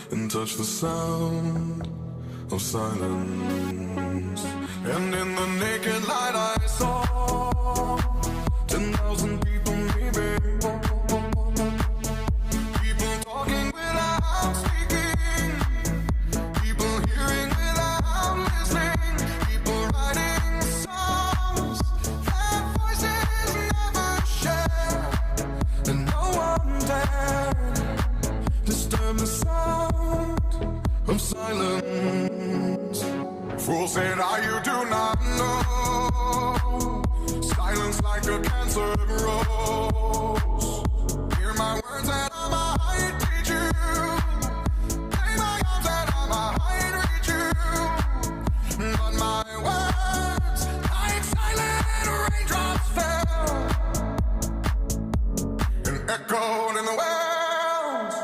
and touch the sound of silence. And in the naked light I saw 10,000 people, maybe. People talking without speaking, people hearing without listening, people writing songs that voices never share, and no one dared disturb the sound of silence. Fool said, you do not know. Silence like a cancer grows. Hear my words and I'm a hiding.